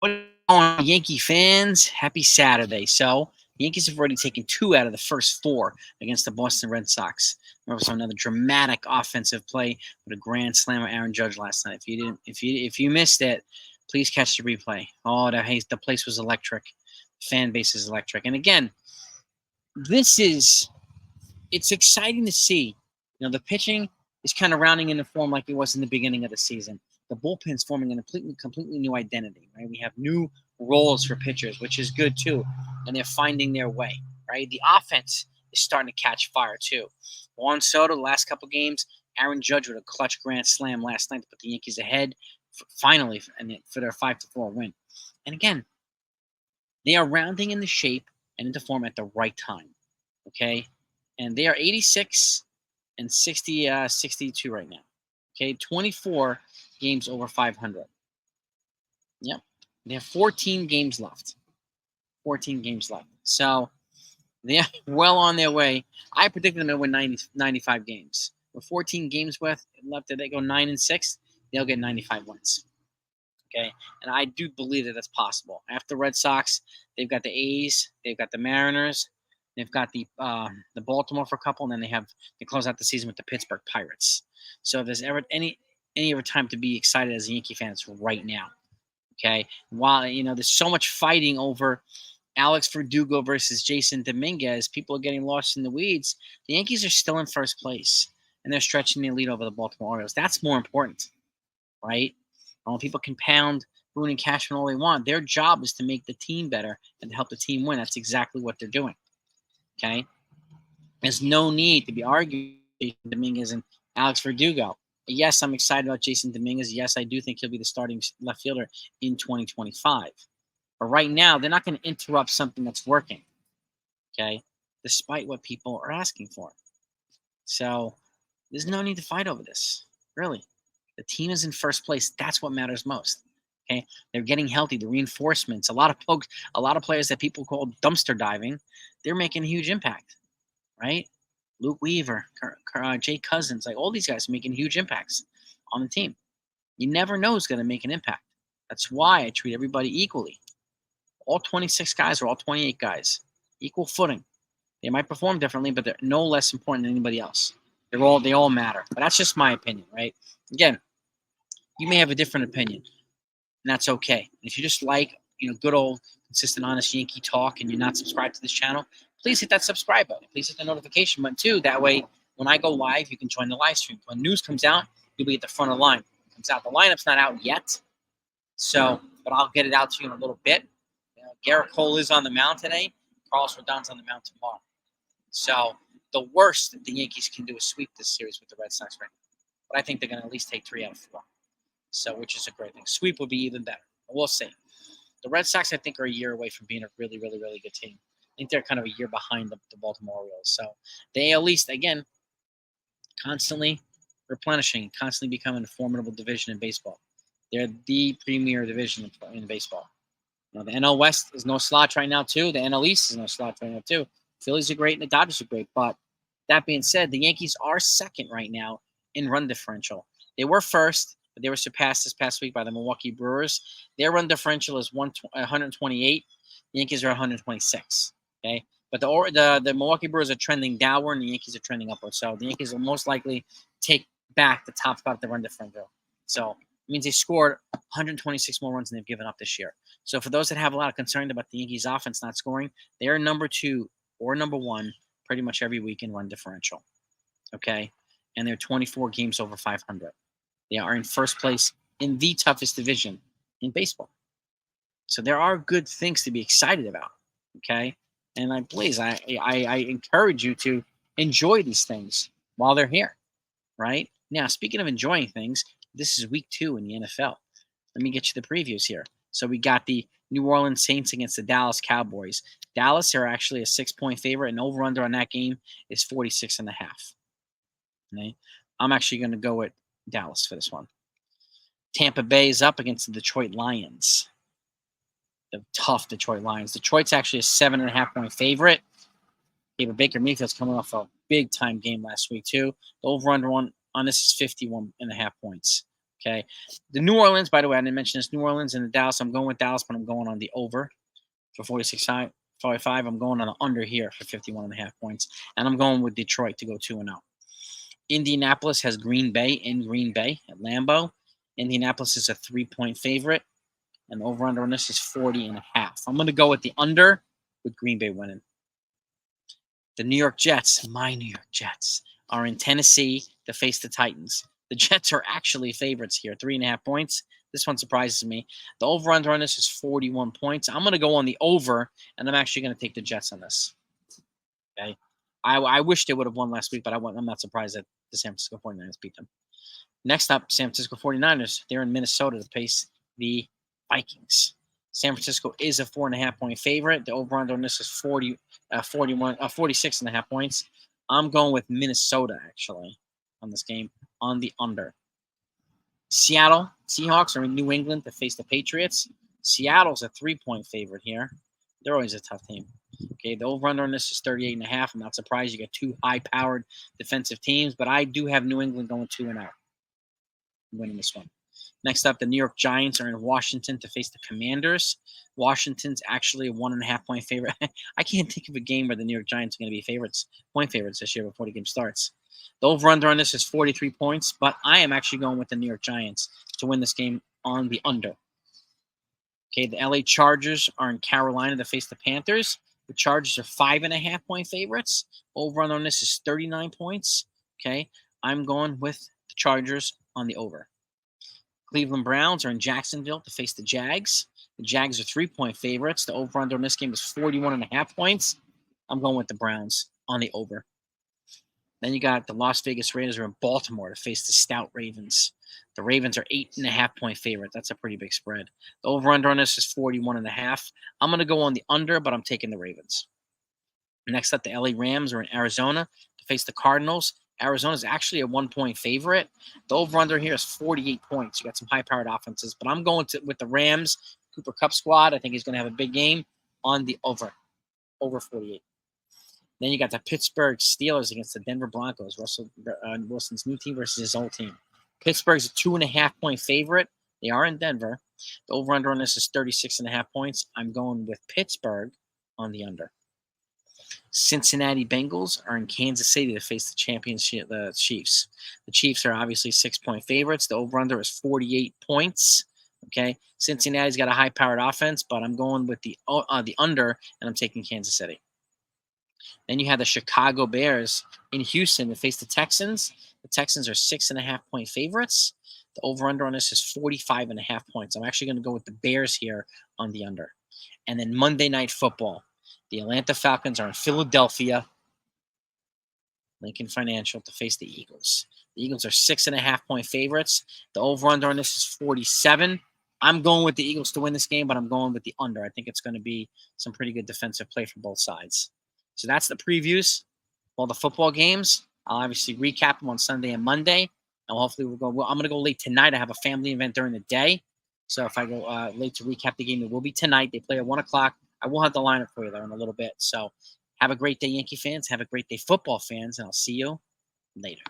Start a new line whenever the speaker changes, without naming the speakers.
What is going on, Yankee fans? Happy Saturday. So, the Yankees have already taken 2 out of the first 4 against the Boston Red Sox. There was another dramatic offensive play with a grand slam of Aaron Judge last night. If you missed it, please catch the replay. Oh, the place was electric. Fan base is electric. And again, it's exciting to see. The pitching is kind of rounding into form like it was in the beginning of the season. The bullpen's forming a completely new identity, right? We have new roles for pitchers, which is good too, and they're finding their way, right? The offense is starting to catch fire too. Juan Soto, the last couple games, Aaron Judge with a clutch grand slam last night to put the Yankees ahead, finally, for their 5-4 win. And again, they are rounding into shape and into form at the right time, okay? And they are 86 and 62 right now. Okay, 24 games over 500. Yep. They have 14 games left. 14 games left. So they are well on their way. I predicted them to win 95 games. With 14 games left, if they go 9-6, they'll get 95 wins. Okay, and I do believe that that's possible. After the Red Sox, they've got the A's, they've got the Mariners, they've got the Baltimore for a couple, and then they close out the season with the Pittsburgh Pirates. So if there's ever any other time to be excited as a Yankee fan, it's right now. Okay, while there's so much fighting over Alex Verdugo versus Jason Dominguez, people are getting lost in the weeds. The Yankees are still in first place, and they're stretching their lead over the Baltimore Orioles. That's more important, right? People can pound Boone and Cashman all they want. Their job is to make the team better and to help the team win. That's exactly what they're doing. Okay? There's no need to be arguing Jason Dominguez and Alex Verdugo. Yes, I'm excited about Jason Dominguez. Yes, I do think he'll be the starting left fielder in 2025. But right now, they're not going to interrupt something that's working. Okay? Despite what people are asking for. So there's no need to fight over this. Really. The team is in first place. That's what matters most. Okay, they're getting healthy. The reinforcements. A lot of players that people call dumpster diving, they're making a huge impact, right? Luke Weaver, Jay Cousins, like all these guys are making huge impacts on the team. You never know who's going to make an impact. That's why I treat everybody equally. All 26 guys or all 28 guys, equal footing. They might perform differently, but they're no less important than anybody else. They all matter. But that's just my opinion, right? Again, you may have a different opinion, and that's okay. If you just like, good old, consistent, honest Yankee talk, and you're not subscribed to this channel, please hit that subscribe button. Please hit the notification button too. That way, when I go live, you can join the live stream. When news comes out, you'll be at the front of the line. It comes out. The lineup's not out yet, but I'll get it out to you in a little bit. Garrett Cole is on the mound today. Carlos Rodon's on the mound tomorrow. So the worst that the Yankees can do is sweep this series with the Red Sox right now. But I think they're going to at least take 3 out of 4. So, which is a great thing. Sweep would be even better. We'll see. The Red Sox, I think, are a year away from being a really, really, really good team. I think they're kind of a year behind the Baltimore Orioles. So they at least, again, constantly replenishing, constantly becoming a formidable division in baseball. They're the premier division in baseball. The NL West is no slouch right now, too. The NL East is no slouch right now, too. Phillies are great and the Dodgers are great. But that being said, the Yankees are second right now in run differential. They were first, but they were surpassed this past week by the Milwaukee Brewers. Their run differential is 128. The Yankees are 126. Okay, but the Milwaukee Brewers are trending downward, and the Yankees are trending upward. So the Yankees will most likely take back the top spot of the run differential. So it means they scored 126 more runs than they've given up this year. So for those that have a lot of concern about the Yankees offense not scoring, they are number 2 or number 1 pretty much every week in run differential. Okay, and they're 24 games over 500. They are in first place in the toughest division in baseball. So there are good things to be excited about, okay? And I encourage you to enjoy these things while they're here, right? Now, speaking of enjoying things, this is week 2 in the NFL. Let me get you the previews here. So we got the New Orleans Saints against the Dallas Cowboys. Dallas are actually a 6-point favorite, and over-under on that game is 46.5. Okay? I'm actually going to go with Dallas for this one. Tampa Bay is up against the Detroit Lions. The tough Detroit Lions. Detroit's actually a 7.5-point favorite. Okay, but Baker Mayfield's coming off a big-time game last week, too. The over-under on this is 51.5 points. Okay. The New Orleans, by the way, I didn't mention this. New Orleans and the Dallas. I'm going with Dallas, but I'm going on the over for 46.5. I'm going on the under here for 51.5 points. And I'm going with Detroit to go 2-0. Indianapolis has Green Bay in Green Bay at Lambeau. Indianapolis is a 3-point favorite. And the over-under on this is 40.5. I'm going to go with the under with Green Bay winning. The New York Jets, my New York Jets, are in Tennessee to face the Titans. The Jets are actually favorites here, 3.5 points. This one surprises me. The over-under on this is 41 points. I'm going to go on the over, and I'm actually going to take the Jets on this. Okay, I wish they would have won last week, but I'm not surprised that the San Francisco 49ers beat them. Next up, San Francisco 49ers. They're in Minnesota to face the Vikings. San Francisco is a 4.5-point favorite. The over-under on this is 46.5 points. I'm going with Minnesota, actually, on this game, on the under. Seattle Seahawks are in New England to face the Patriots. Seattle's a 3-point favorite here. They're always a tough team. Okay, the over-under on this is 38.5. I'm not surprised you got two high-powered defensive teams, but I do have New England going 2-0, winning this one. Next up, the New York Giants are in Washington to face the Commanders. Washington's actually a 1.5-point favorite. I can't think of a game where the New York Giants are going to be point favorites this year before the game starts. The over-under on this is 43 points, but I am actually going with the New York Giants to win this game on the under. Okay, the LA Chargers are in Carolina to face the Panthers. The Chargers are 5.5-point favorites. Over-under on this is 39 points. Okay, I'm going with the Chargers on the over. Cleveland Browns are in Jacksonville to face the Jags. The Jags are 3-point favorites. The over-under on this game is 41.5 points. I'm going with the Browns on the over. Then you got the Las Vegas Raiders are in Baltimore to face the stout Ravens. The Ravens are 8.5-point favorite. That's a pretty big spread. The over-under on this is 41.5. I'm going to go on the under, but I'm taking the Ravens. Next up, the LA Rams are in Arizona to face the Cardinals. Arizona is actually a 1-point favorite. The over-under here is 48 points. You got some high-powered offenses, but I'm going with the Rams. Cooper Kupp squad. I think he's going to have a big game on the over 48. Then you got the Pittsburgh Steelers against the Denver Broncos. Russell Wilson's new team versus his old team. Pittsburgh's a 2.5-point favorite. They are in Denver. The over-under on this is 36.5 points. I'm going with Pittsburgh on the under. Cincinnati Bengals are in Kansas City to face the Chiefs. The Chiefs are obviously 6-point favorites. The over-under is 48 points. Okay, Cincinnati's got a high-powered offense, but I'm going with the under, and I'm taking Kansas City. Then you have the Chicago Bears in Houston to face the Texans. The Texans are 6.5-point favorites. The over-under on this is 45.5 points. I'm actually going to go with the Bears here on the under. And then Monday Night Football. The Atlanta Falcons are in Philadelphia, Lincoln Financial, to face the Eagles. The Eagles are 6.5-point favorites. The over-under on this is 47. I'm going with the Eagles to win this game, but I'm going with the under. I think it's going to be some pretty good defensive play from both sides. So that's the previews. All the football games. I'll obviously recap them on Sunday and Monday. And hopefully I'm going to go late tonight. I have a family event during the day. So if I go late to recap the game, it will be tonight. They play at 1 o'clock. I will have the lineup for you there in a little bit. So have a great day, Yankee fans. Have a great day, football fans. And I'll see you later.